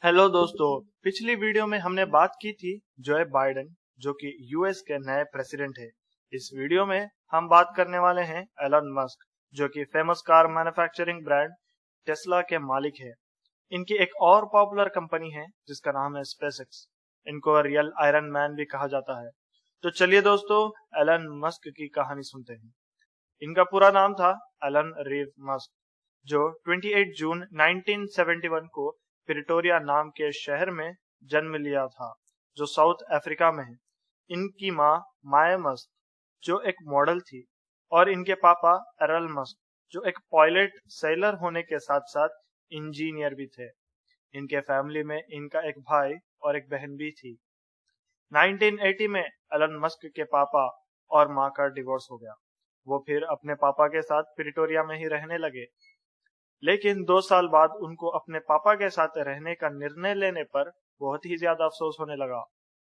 Hello दोस्तों। पिछली video में हमने बात की थी जो बाइडेन, जो कि यूएस के नए प्रेसिडेंट है। इस वीडियो में हम बात करने वाले हैं एलन मस्क, जो कि famous car manufacturing brand Tesla के मालिक है। इनकी एक और पॉपुलर कंपनी है जिसका नाम है स्पेसएक्स। इनको रियल आयरन मैन भी कहा जाता है। तो चलिए दोस्तों, एलन मस्क की कहानी सुनते हैं। इनका पूरा नाम था एलन रीव मस्क, जो 28 जून 1971 को प्रिटोरिया नाम के शहर में जन्म लिया था, जो साउथ अफ्रीका में है। इनकी माँ माया मस्क, जो एक मॉडल थी, और इनके पापा एरल मस्क, जो एक पायलट सेलर होने के साथ साथ इंजीनियर भी थे। इनके फैमिली में इनका एक भाई और एक बहन भी थी। 1980 में एलन मस्क के पापा और माँ का डिवोर्स हो गया। वो फिर अपने पापा के साथ प्रिटोरिया में ही रहने लगे, लेकिन 2 साल बाद उनको अपने पापा के साथ रहने का निर्णय लेने पर बहुत ही ज्यादा अफसोस होने लगा।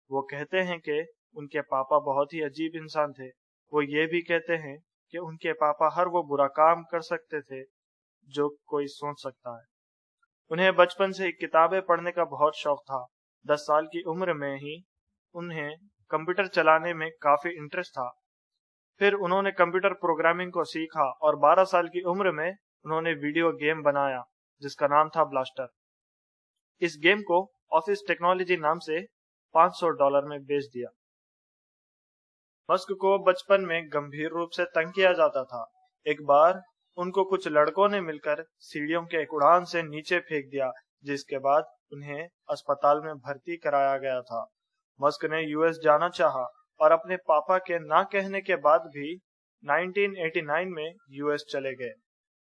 वो कहते हैं कि उनके पापा बहुत ही अजीब इंसान थे। वो ये भी कहते हैं कि उनके पापा हर वो बुरा काम कर सकते थे जो कोई सोच सकता है। उन्हें बचपन से ही किताबें पढ़ने का बहुत शौक था। 10 साल की उम्र में ही उन्हें कंप्यूटर चलाने में काफी इंटरेस्ट था। फिर उन्होंने कंप्यूटर प्रोग्रामिंग को सीखा और 12 साल की उम्र में उन्होंने वीडियो गेम बनाया जिसका नाम था ब्लास्टर। इस गेम को ऑफिस टेक्नोलॉजी नाम से $500 में बेच दिया। मस्क को बचपन में गंभीर रूप से तंग किया जाता था। एक बार उनको कुछ लड़कों ने मिलकर सीढ़ियों के एक उड़ान से नीचे फेंक दिया, जिसके बाद उन्हें अस्पताल में भर्ती कराया गया था। मस्क ने यूएस जाना चाहा और अपने पापा के ना कहने के बाद भी 1989 में यूएस चले गए।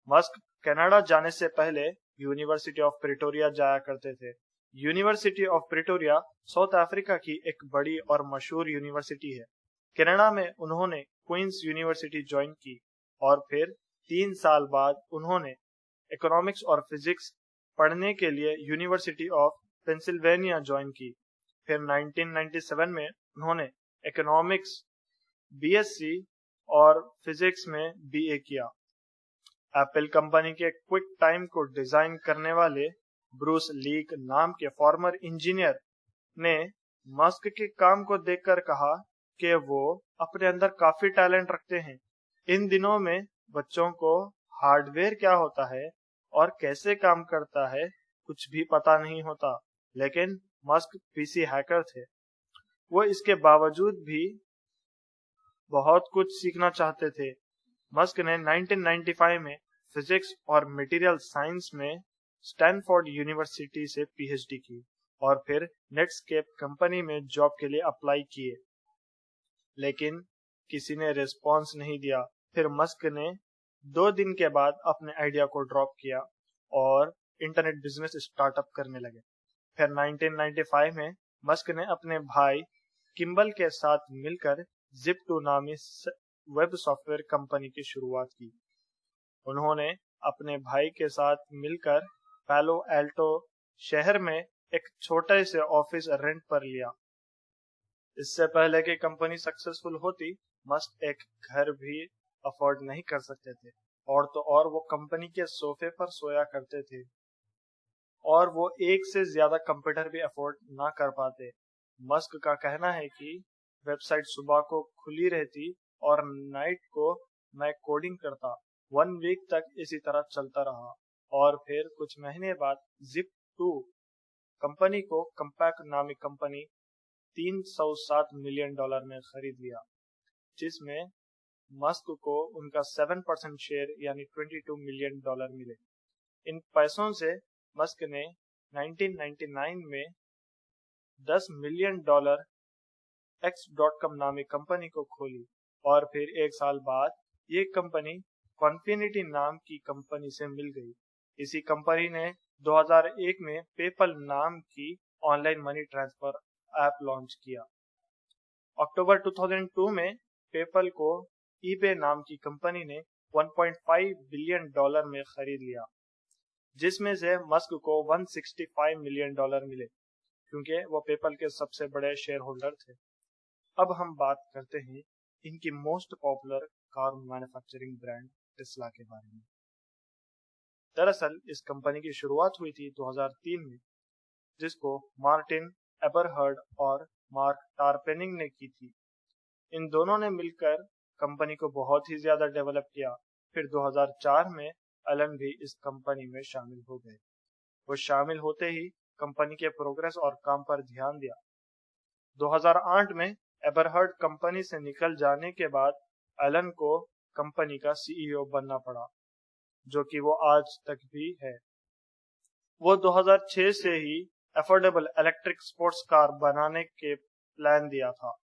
मस्क कनाडा जाने से पहले यूनिवर्सिटी ऑफ प्रिटोरिया जाया करते थे। University of Pretoria south Africa की एक बड़ी और मशहूर यूनिवर्सिटी है। कनाडा में उन्होंने क्वींस यूनिवर्सिटी ज्वाइन की और फिर 3 साल बाद उन्होंने इकोनॉमिक्स और फिजिक्स पढ़ने के लिए यूनिवर्सिटी ऑफ पेंसिल्वेनिया ज्वाइन की। फिर 1997 में उन्होंने इकोनॉमिक्स बीएससी और फिजिक्स में बीए किया। एप्पल कंपनी के क्विक टाइम को डिजाइन करने वाले ब्रूस लीक नाम के फॉर्मर इंजीनियर ने मस्क के काम को देखकर कहा कि वो अपने अंदर काफी टैलेंट रखते हैं। इन दिनों में बच्चों को हार्डवेयर क्या होता है और कैसे काम करता है कुछ भी पता नहीं होता, लेकिन मस्क पीसी हैकर थे। वो इसके बावजूद भी बहुत कुछ सीखना चाहते थे। मस्क ने 1995 में फिजिक्स और मटेरियल साइंस में स्टैनफोर्ड यूनिवर्सिटी से पीएचडी की और फिर नेटस्केप कंपनी में जॉब के लिए अप्लाई किए, लेकिन किसी ने रिस्पॉन्स नहीं दिया। फिर मस्क ने 2 दिन के बाद अपने आइडिया को ड्रॉप किया और इंटरनेट बिजनेस स्टार्टअप करने लगे। फिर 1995 में मस्क ने अपने भाई किम्बल के साथ मिलकर जिप2 नामी वेब सॉफ्टवेयर कंपनी की शुरुआत की। उन्होंने अपने भाई के साथ मिलकर पैलो एल्टो शहर में एक छोटे से ऑफिस रेंट पर लिया। इससे पहले कि कंपनी सक्सेसफुल होती, मस्क एक घर भी अफोर्ड नहीं कर सकते थे, और तो और वो कंपनी के सोफे पर सोया करते थे और वो एक से ज्यादा कंप्यूटर भी अफोर्ड ना कर पाते। मस्क का कहना है कि वेबसाइट सुबह को खुली रहती और नाइट को मैं कोडिंग करता। 1 वीक तक इसी तरह चलता रहा और फिर कुछ महीने बाद जिप2 कंपनी को कंपैक नामी कंपनी $307 मिलियन में खरीद लिया, जिसमें मस्क को उनका 7% शेयर यानी $22 मिलियन मिले। इन पैसों से मस्क ने 1999 में $10 मिलियन X.com नामी कंपनी को खोली और फिर 1 साल बाद ये कंपनी कॉन्फिनिटी नाम की कंपनी से मिल गई। इसी कंपनी ने 2001 में पेपल नाम की online money transfer app launch किया। अक्टूबर 2002 में पेपल को ईबे नाम की कंपनी ने $1.5 बिलियन में खरीद लिया, जिसमें से मस्क को $165 मिलियन मिले, क्योंकि वो पेपल के सबसे बड़े शेयर होल्डर थे। अब हम बात करते हैं इनकी most popular car manufacturing brand Tesla के बारे में। दरअसल इस कंपनी की शुरुआत हुई थी 2003 में, जिसको मार्टिन एबरहर्ड और मार्क टारपेनिंग ने की थी। इन दोनों ने मिलकर कंपनी को बहुत ही ज्यादा डेवलप किया। फिर 2004 में एलन भी इस कंपनी में शामिल हो गए। वो शामिल होते ही कंपनी के प्रोग्रेस और काम पर ध्यान दिया। 2008 में एबरहर्ड कंपनी से निकल जाने के बाद एलन को कंपनी का सीईओ बनना पड़ा, जो कि वो आज तक भी है। वो 2006 से ही अफोर्डेबल इलेक्ट्रिक स्पोर्ट्स कार बनाने के प्लान दिया था।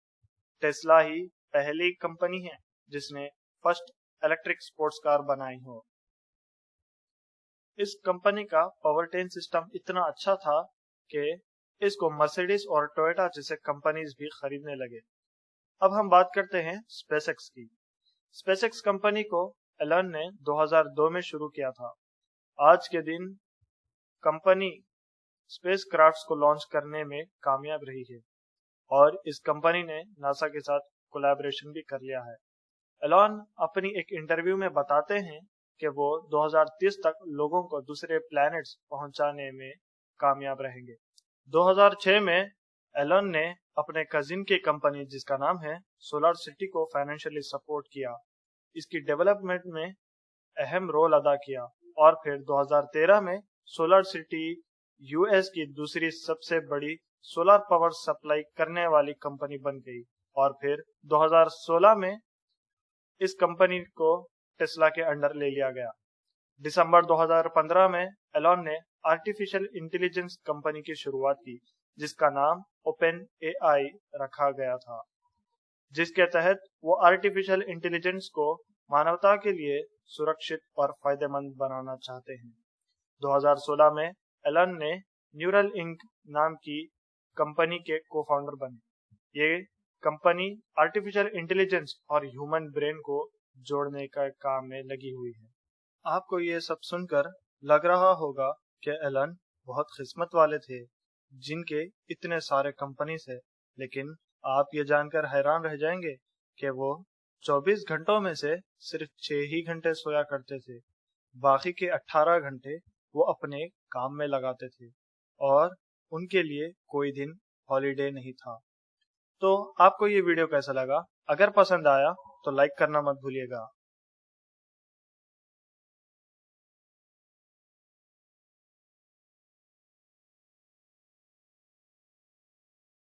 टेस्ला ही पहली कंपनी है जिसने फर्स्ट इलेक्ट्रिक स्पोर्ट्स कार बनाई हो। इस कंपनी का पावरट्रेन सिस्टम इतना अच्छा था कि इसको मर्सिडीज और टोयोटा जैसे कंपनीज भी खरीदने लगे। अब हम बात करते हैं स्पेसएक्स की। स्पेसएक्स कंपनी को एलन ने 2002 में शुरू किया था। आज के दिन कंपनी स्पेस क्राफ्ट्स को लॉन्च करने में कामयाब रही है और इस कंपनी ने नासा के साथ कोलैबोरेशन भी कर लिया है। एलन अपनी एक इंटरव्यू में बताते हैं कि वो 2030 तक लोगों को दूसरे प्लैनेट्स पहुंचाने में कामयाब रहेंगे। 2006 में एलन ने अपने कजिन की कंपनी जिसका नाम है सोलर सिटी को फाइनेंशियली सपोर्ट किया, इसकी डेवलपमेंट में अहम रोल अदा किया और फिर 2013 में सोलर सिटी यूएस की दूसरी सबसे बड़ी सोलर पावर सप्लाई करने वाली कंपनी बन गई। और फिर 2016 में इस कंपनी को टेस्ला के अंडर ले लिया गया। दिसंबर 2015 में एलन ने आर्टिफिशियल इंटेलिजेंस कंपनी की शुरुआत की जिसका नाम ओपन एआई रखा गया था, जिसके तहत वो आर्टिफिशियल इंटेलिजेंस को मानवता के लिए सुरक्षित और फायदेमंद बनाना चाहते हैं। 2016 में एलन ने न्यूरल इंक नाम की कंपनी के को फाउंडर बने। ये कंपनी आर्टिफिशियल इंटेलिजेंस और ह्यूमन ब्रेन को जोड़ने का काम में लगी हुई है। आपको ये सब सुनकर लग रहा होगा कि एलन बहुत किस्मत वाले थे जिनके इतने सारे कंपनीज है, लेकिन आप ये जानकर हैरान रह जाएंगे कि वो 24 घंटों में से सिर्फ 6 ही घंटे सोया करते थे। बाकी के 18 घंटे वो अपने काम में लगाते थे और उनके लिए कोई दिन हॉलीडे नहीं था। तो आपको ये वीडियो कैसा लगा? अगर पसंद आया तो लाइक करना मत भूलिएगा।